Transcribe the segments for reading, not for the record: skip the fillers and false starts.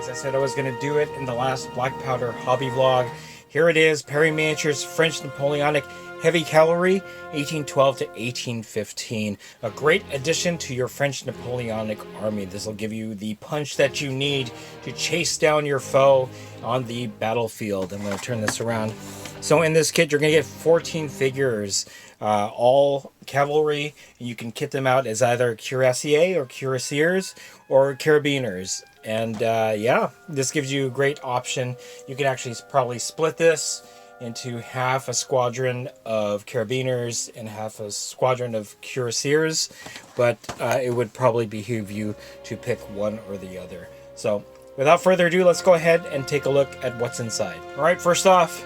I said I was going to do it in the last black powder hobby vlog. Here it is, Perry Miniatures French Napoleonic Heavy Cavalry, 1812 to 1815. A great addition to your French Napoleonic Army. This will give you the punch that you need to chase down your foe on the battlefield. I'm going to turn this around. So in this kit, you're going to get 14 figures, all cavalry. You can kit them out as either cuirassiers or cuirassiers or carabiners. And yeah, this gives you a great option. You can actually probably split this into half a squadron of carabiners and half a squadron of cuirassiers, but it would probably behoove you to pick one or the other. So without further ado, let's go ahead and take a look at what's inside. All right, first off,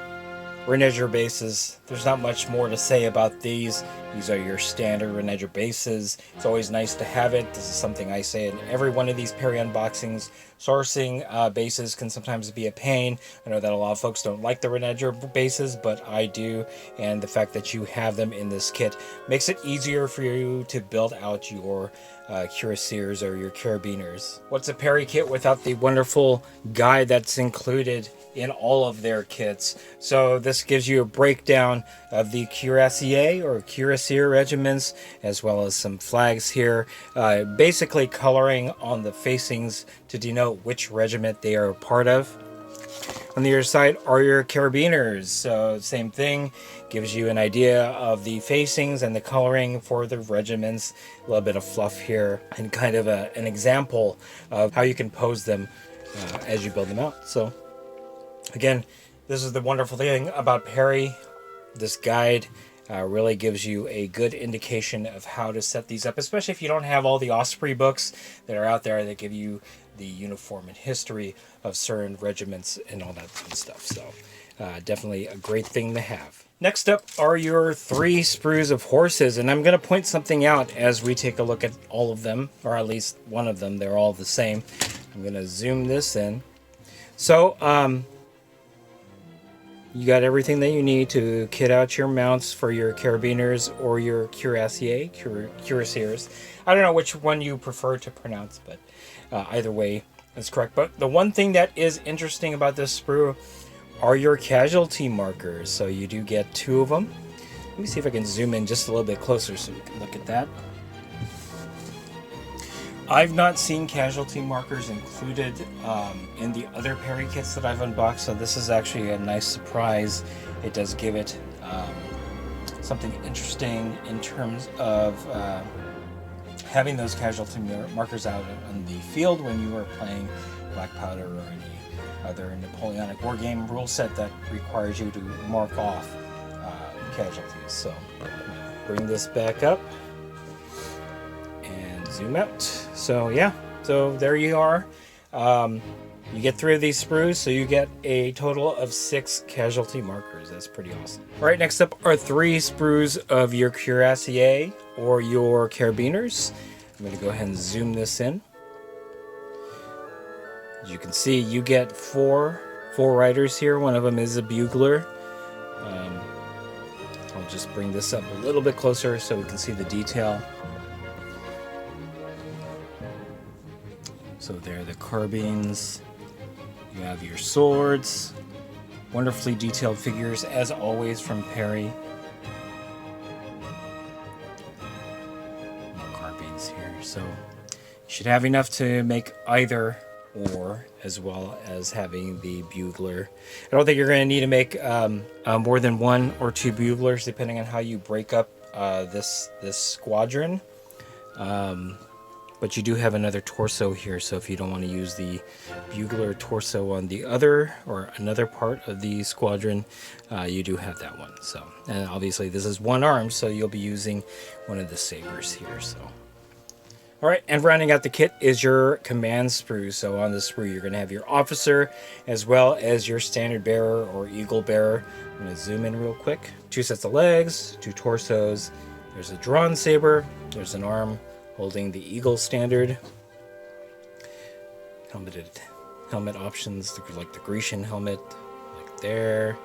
Reneger bases. There's not much more to say about these. These are your standard Reneger bases. It's always nice to have it. This is something I say in every one of these Perry unboxings. Sourcing bases can sometimes be a pain. I know that a lot of folks don't like the Reneger bases, but I do. And the fact that you have them in this kit makes it easier for you to build out your cuirassiers or your carabiners. What's a Perry kit without the wonderful guide that's included in all of their kits? So this gives you a breakdown of the cuirassier or cuirassier regiments, as well as some flags here, basically coloring on the facings to denote which regiment they are a part of. On the other side are your carabiners. So same thing, gives you an idea of the facings and the coloring for the regiments. A little bit of fluff here and kind of an example of how you can pose them as you build them out. So again, this is the wonderful thing about Perry. This guide really gives you a good indication of how to set these up, especially if you don't have all the Osprey books that are out there that give you the uniform and history of certain regiments and all that fun stuff. So definitely a great thing to have. Next up are your 3 sprues of horses, and I'm going to point something out as we take a look at all of them, or at least one of them. They're all the same. I'm going to zoom this in. So you got everything that you need to kit out your mounts for your carabiners or your cuirassiers. I don't know which one you prefer to pronounce, but either way is correct. But the one thing that is interesting about this sprue are your casualty markers. So you do get 2 of them. Let me see if I can zoom in just a little bit closer so we can look at that. I've not seen casualty markers included in the other Perry kits that I've unboxed, so this is actually a nice surprise. It does give it something interesting in terms of having those casualty markers out on the field when you are playing Black Powder or any other Napoleonic war game rule set that requires you to mark off casualties. So bring this back up. Zoom out. So yeah, so there you are. You get 3 of these sprues, so you get a total of 6 casualty markers. That's pretty awesome. All right, next up are 3 sprues of your cuirassier or your carabiners. I'm going to go ahead and zoom this in. As you can see, you get 4 riders here. One of them is a bugler. I'll just bring this up a little bit closer so we can see the detail. So there are the carbines, you have your swords, wonderfully detailed figures as always from Perry. More carbines here, so you should have enough to make either or, as well as having the bugler. I don't think you're going to need to make more than 1 or 2 buglers depending on how you break up this squadron. But you do have another torso here, so if you don't want to use the bugler torso on the other or another part of the squadron, you do have that one. So, and obviously this is 1 arm, so you'll be using one of the sabers here. So, all right, and rounding out the kit is your command sprue. So on the sprue, you're going to have your officer as well as your standard bearer or eagle bearer. I'm going to zoom in real quick. 2 sets of legs, 2 torsos. There's a drawn saber. There's an arm holding the eagle standard. Helmet options, like the Grecian helmet, like there,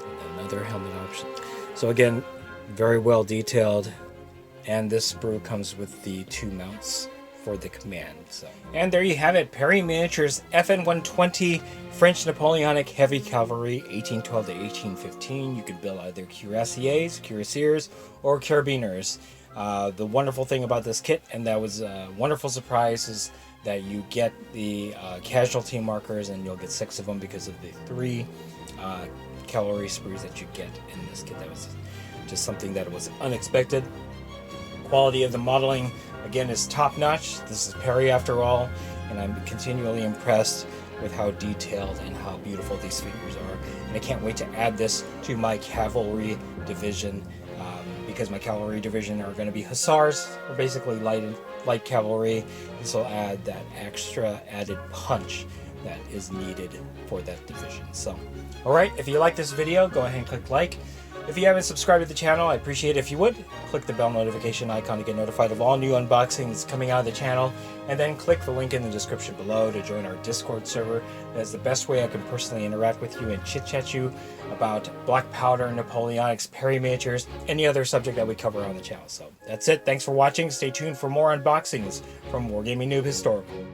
and another helmet option. So again, very well detailed, and this sprue comes with the 2 mounts for the command. So, and there you have it, Perry Miniatures FN120 French Napoleonic Heavy Cavalry 1812 to 1815. You could build either cuirassiers, or carabiners. The wonderful thing about this kit, and that was a wonderful surprise, is that you get the casualty markers, and you'll get 6 of them because of the 3 cavalry sprues that you get in this kit. That was just something that was unexpected. Quality of the modeling, again, is top-notch. This is Perry after all, and I'm continually impressed with how detailed and how beautiful these figures are. And I can't wait to add this to my cavalry division, because my cavalry division are going to be hussars, or basically light cavalry. This will add that extra added punch that is needed for that division. So, alright, if you like this video, go ahead and click like. If you haven't subscribed to the channel, I appreciate it if you would. Click the bell notification icon to get notified of all new unboxings coming out of the channel, and then click the link in the description below to join our Discord server. That's the best way I can personally interact with you and chit-chat you about black powder, Napoleonics, Perry miniatures, any other subject that we cover on the channel. So that's it. Thanks for watching. Stay tuned for more unboxings from Wargaming Noob Historical.